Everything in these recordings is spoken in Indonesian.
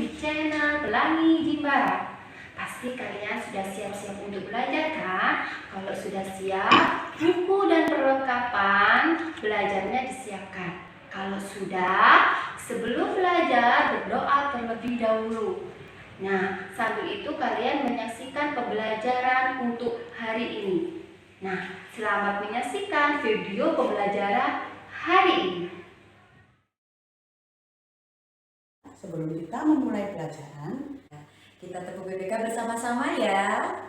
di channel Pelangi Jimbaran. Pasti kalian sudah siap-siap untuk belajar kan? Kalau sudah siap, buku dan perlengkapan belajarnya disiapkan. Kalau sudah, sebelum belajar berdoa terlebih dahulu. Nah, sambil itu kalian menyaksikan pembelajaran untuk hari ini. Nah, selamat menyaksikan video pembelajaran hari ini. Sebelum kita memulai pelajaran, kita tepuk BPK bersama-sama ya.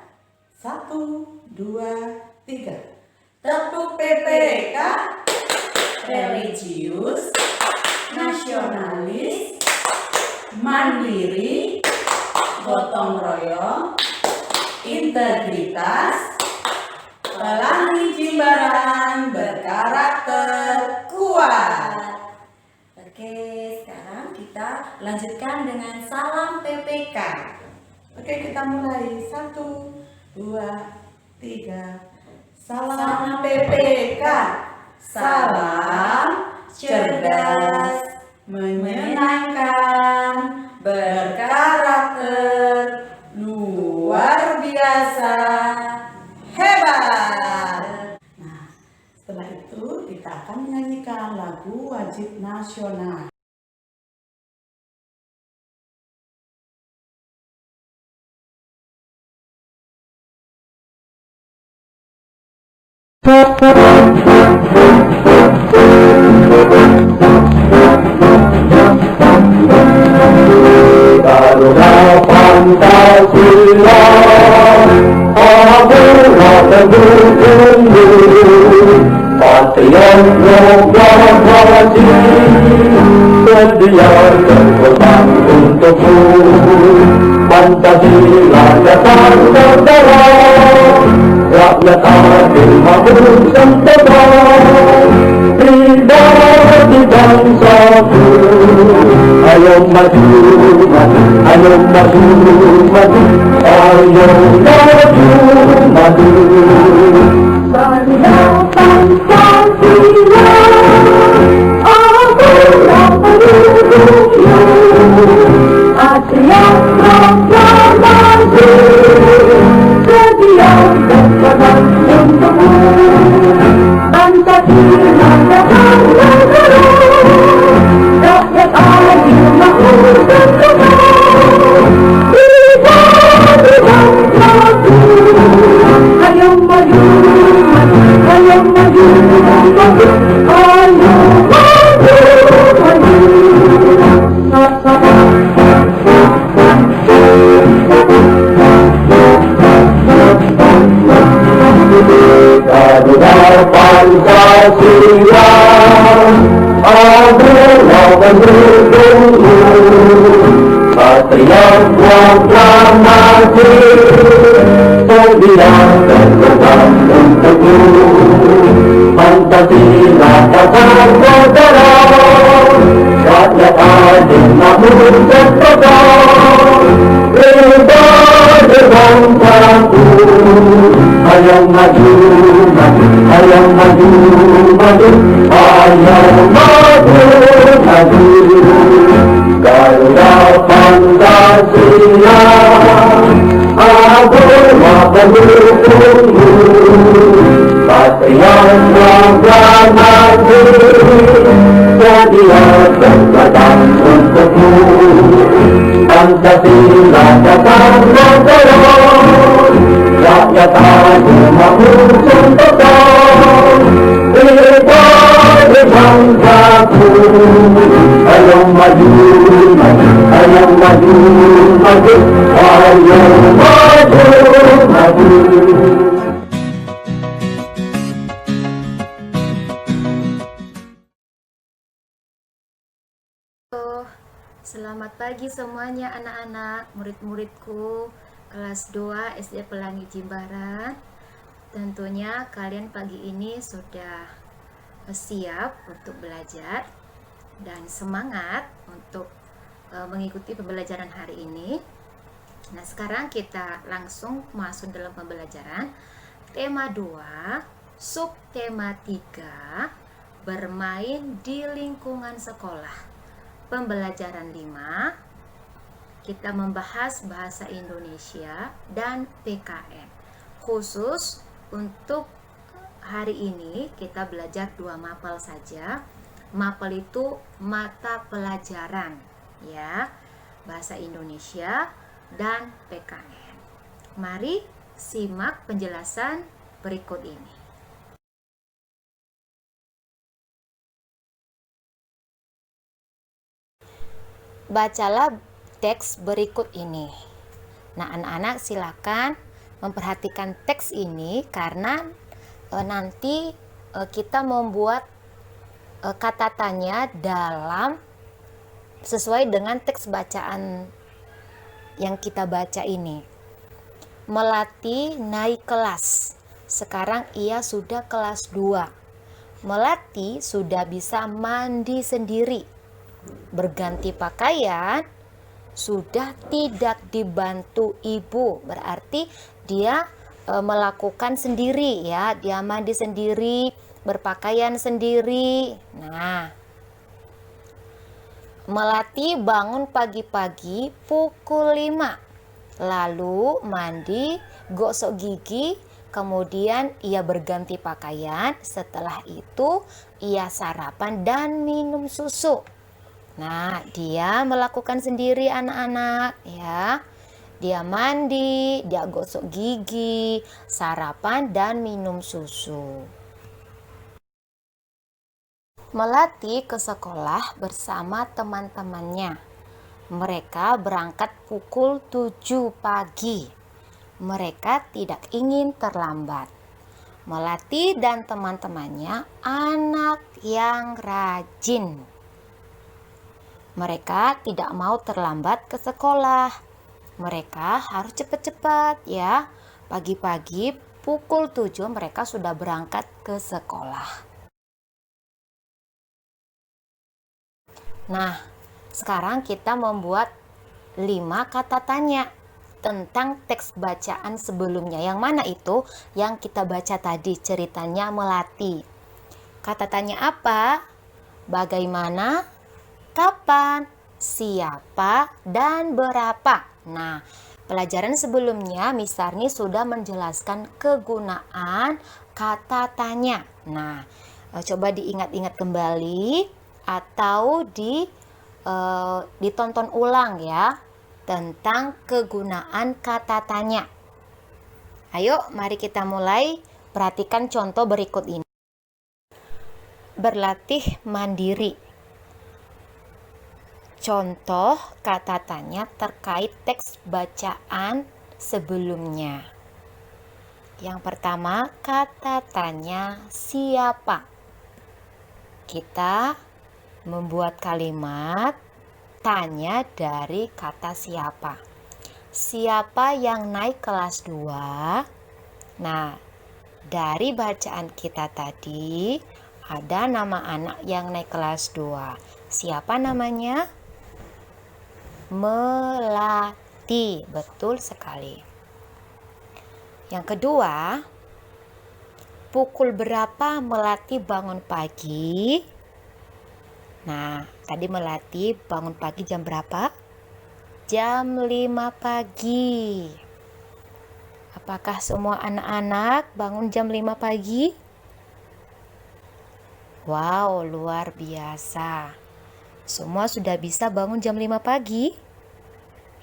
1, 2, 3. Tepuk PPK, religius, nasionalis, mandiri, gotong royong, integritas, Pelangi Jimbaran berkarakter kuat. Oke, sekarang kita lanjutkan dengan salam PPK. Oke, kita mulai. 1, 2, 3. Salam PPK. Salam cerdas, menyenangkan, berkarakter, luar biasa, hebat. Nah, setelah itu kita akan menyanyikan lagu wajib nasional. Garuda Pancasila, Abura Tenggu, Patriot Proklamasi, sedia terbang untukmu. Pancasila datang saudara, rakyat adil makmur sempurna, pribadi bangsaku. Ayo maju, maju, ayo maju, maju, ayo maju, maju. Garuda Pancasila, Abura pendukungmu, Patriot Proklamasi, sedia berperang untukmu. Pancasila datang negara, rakyat adil makmur sempurna, pribadi bangsaku. Ayo maju, maju, ayo maju, maju, ayo maju, Garuda Pancasila, Abura pendukungmu, Patriot Proklamasi, sedia terbang untukmu. Pancasila datang saudara, rakyat adil makmur sempurna, pribadi bangsaku. Ayo maju, maju, ayo maju, maju, ayo maju, maju. Garuda Pancasila, Abura pendukungmu, Patriot Proklamasi, sedia terbang untukmu. Pancasila datang negara, rakyat adil makmur sempurna, pribadi bangsaku. Ayo maju, maju, ayo maju, maju, ayo maju, maju. Selamat pagi semuanya anak-anak, murid-muridku kelas 2 SD Pelangi Jimbaran. Tentunya kalian pagi ini sudah siap untuk belajar dan semangat untuk mengikuti pembelajaran hari ini. Nah, sekarang kita langsung masuk dalam pembelajaran. Tema 2, subtema 3, bermain di lingkungan sekolah. Pembelajaran 5, kita membahas bahasa Indonesia dan PKN. Khusus untuk hari ini kita belajar 2 mapel saja. Mapel itu mata pelajaran ya, bahasa Indonesia dan PKN. Mari simak penjelasan berikut ini. Bacalah teks berikut ini. Nah, anak-anak silakan memperhatikan teks ini karena nanti kita membuat kata tanya dalam sesuai dengan teks bacaan yang kita baca ini. Melati naik kelas. Sekarang ia sudah kelas 2. Melati sudah bisa mandi sendiri. Berganti pakaian, sudah tidak dibantu ibu, berarti dia melakukan sendiri ya, dia mandi sendiri, berpakaian sendiri. Nah, Melati bangun pagi-pagi pukul 5, lalu mandi, gosok gigi, kemudian ia berganti pakaian, setelah itu ia sarapan dan minum susu. Nah, dia melakukan sendiri anak-anak ya. Dia mandi, dia gosok gigi, sarapan dan minum susu. Melati ke sekolah bersama teman-temannya. Mereka berangkat pukul 7 pagi. Mereka tidak ingin terlambat. Melati dan teman-temannya anak yang rajin. Mereka tidak mau terlambat ke sekolah. Mereka harus cepat-cepat ya. Pagi-pagi pukul 7 mereka sudah berangkat ke sekolah. Nah, sekarang kita membuat 5 kata tanya tentang teks bacaan sebelumnya. Yang mana itu? Yang kita baca tadi ceritanya Melati. Kata tanya apa? Bagaimana? Kapan, siapa, dan berapa. Nah, pelajaran sebelumnya Miss Sarni sudah menjelaskan kegunaan kata tanya. Nah, coba diingat-ingat kembali atau ditonton ulang ya tentang kegunaan kata tanya. Ayo, mari kita mulai. Perhatikan contoh berikut ini. Berlatih mandiri. Contoh kata tanya terkait teks bacaan sebelumnya. Yang pertama, kata tanya siapa. Kita membuat kalimat tanya dari kata siapa. Siapa yang naik kelas 2? Nah, dari bacaan kita tadi ada nama anak yang naik kelas 2. Siapa namanya? Melati, betul sekali. Yang kedua, pukul berapa Melati bangun pagi? Nah, tadi Melati bangun pagi jam berapa? Jam 5 pagi. Apakah semua anak-anak bangun jam 5 pagi? Wow, luar biasa. Semua sudah bisa bangun jam 5 pagi?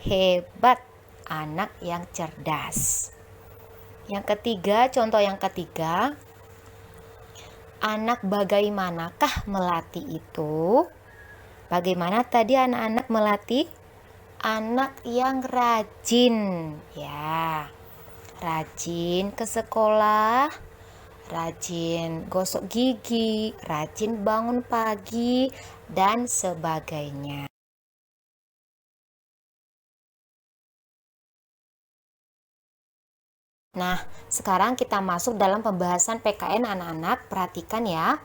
Hebat, anak yang cerdas. Yang ketiga, contoh yang ketiga. Anak bagaimanakah Melati itu? Bagaimana tadi anak-anak Melati? Anak yang rajin. Ya, rajin ke sekolah, rajin gosok gigi, rajin bangun pagi, dan sebagainya. Nah, sekarang kita masuk dalam pembahasan PKN anak-anak. Perhatikan ya.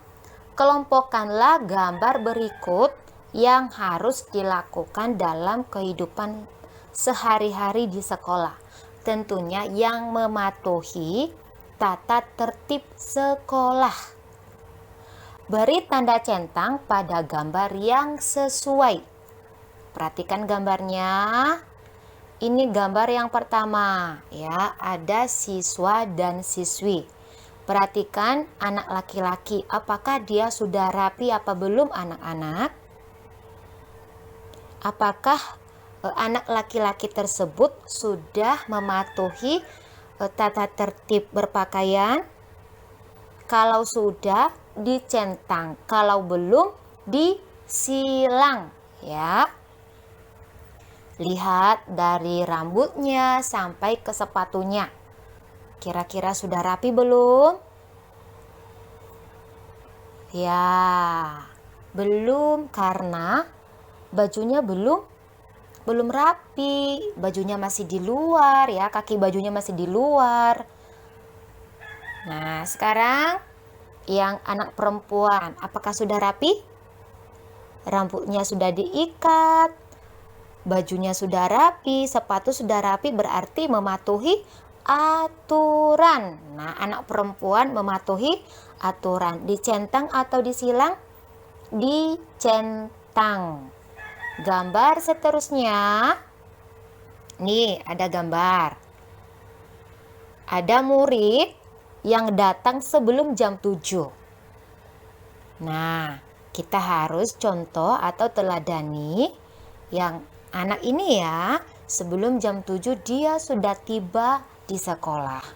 Kelompokkanlah gambar berikut yang harus dilakukan dalam kehidupan sehari-hari di sekolah. Tentunya yang mematuhi tata tertib sekolah. Beri tanda centang pada gambar yang sesuai. perhatikan gambarnya. Ini gambar yang pertama ya, ada siswa dan siswi. Perhatikan anak laki-laki, apakah dia sudah rapi apa belum anak-anak? Apakah anak laki-laki tersebut sudah mematuhi tata tertib berpakaian? Kalau sudah, dicentang. Kalau belum, disilang ya. Lihat dari rambutnya sampai ke sepatunya. Kira-kira sudah rapi belum? Ya, belum karena bajunya belum rapi. Bajunya masih di luar ya, kaki bajunya masih di luar. Nah, sekarang yang anak perempuan, apakah sudah rapi? Rambutnya sudah diikat, bajunya sudah rapi, sepatu sudah rapi, berarti mematuhi aturan. Nah, anak perempuan mematuhi aturan. Dicentang atau disilang? Dicentang. Gambar seterusnya. Nih, ada gambar. Ada murid yang datang sebelum jam 7. Nah, kita harus contoh atau teladani yang anak ini ya. Sebelum jam 7 dia sudah tiba di sekolah.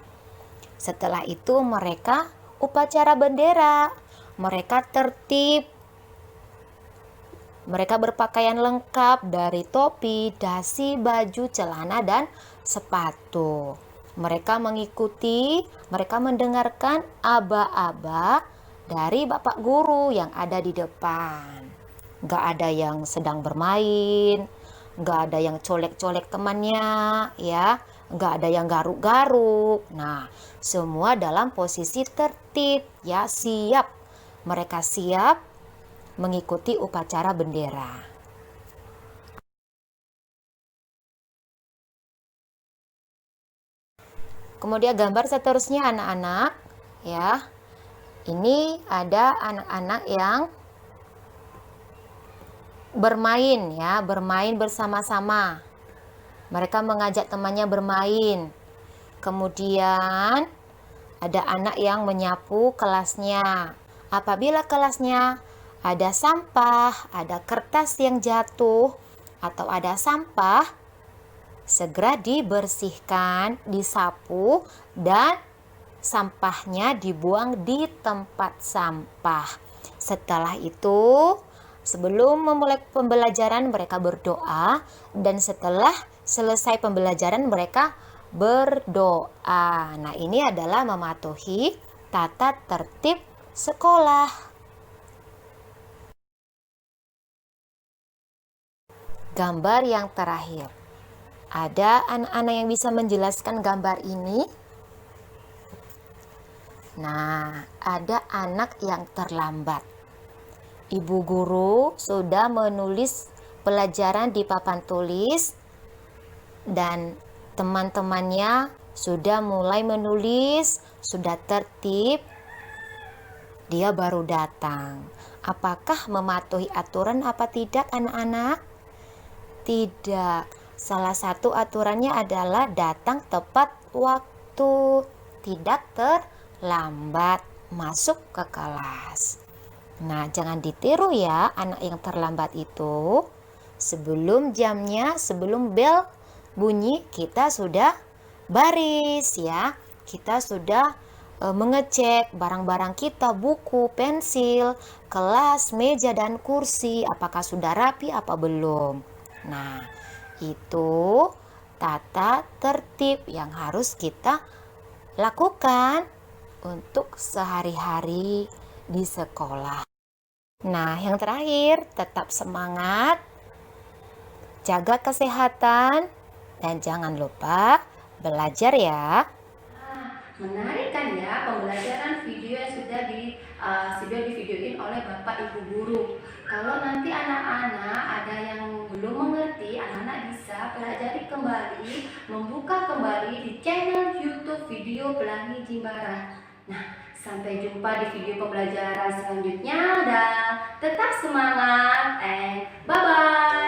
Setelah itu mereka upacara bendera. Mereka tertib. Mereka berpakaian lengkap dari topi, dasi, baju, celana, dan sepatu. Mereka mengikuti, mereka mendengarkan aba-aba dari Bapak Guru yang ada di depan. Gak ada yang sedang bermain, gak ada yang colek-colek temannya, ya. Gak ada yang garuk-garuk. Nah, semua dalam posisi tertib, ya, siap. Mereka siap mengikuti upacara bendera. Kemudian gambar seterusnya anak-anak, ya. Ini ada anak-anak yang bermain ya, bermain bersama-sama. Mereka mengajak temannya bermain. Kemudian ada anak yang menyapu kelasnya. Apabila kelasnya ada sampah, ada kertas yang jatuh, atau ada sampah, segera dibersihkan, disapu, dan sampahnya dibuang di tempat sampah. Setelah itu, sebelum memulai pembelajaran mereka berdoa, dan setelah selesai pembelajaran mereka berdoa. Nah, ini adalah mematuhi tata tertib sekolah. Gambar yang terakhir. Ada anak-anak yang bisa menjelaskan gambar ini? Nah, ada anak yang terlambat. Ibu guru sudah menulis pelajaran di papan tulis dan teman-temannya sudah mulai menulis, sudah tertib. Dia baru datang. Apakah mematuhi aturan apa tidak anak-anak? Tidak. Salah satu aturannya adalah datang tepat waktu, tidak terlambat masuk ke kelas. Nah, jangan ditiru ya anak yang terlambat itu. Sebelum jamnya, sebelum bel bunyi, kita sudah baris ya. Kita sudah mengecek barang-barang kita, buku, pensil, kelas, meja, dan kursi. Apakah sudah rapi apa belum? Nah, itu tata tertib yang harus kita lakukan untuk sehari-hari di sekolah. Nah, yang terakhir, tetap semangat, jaga kesehatan, dan jangan lupa belajar ya. Menarik kan ya pembelajaran video yang sudah divideoin oleh Bapak Ibu Guru. Kalau nanti anak-anak ada yang belum mengerti, anak-anak bisa pelajari kembali, membuka kembali di channel YouTube Video Pelangi Jimbaran. Nah, sampai jumpa di video pembelajaran selanjutnya dan tetap semangat and bye-bye.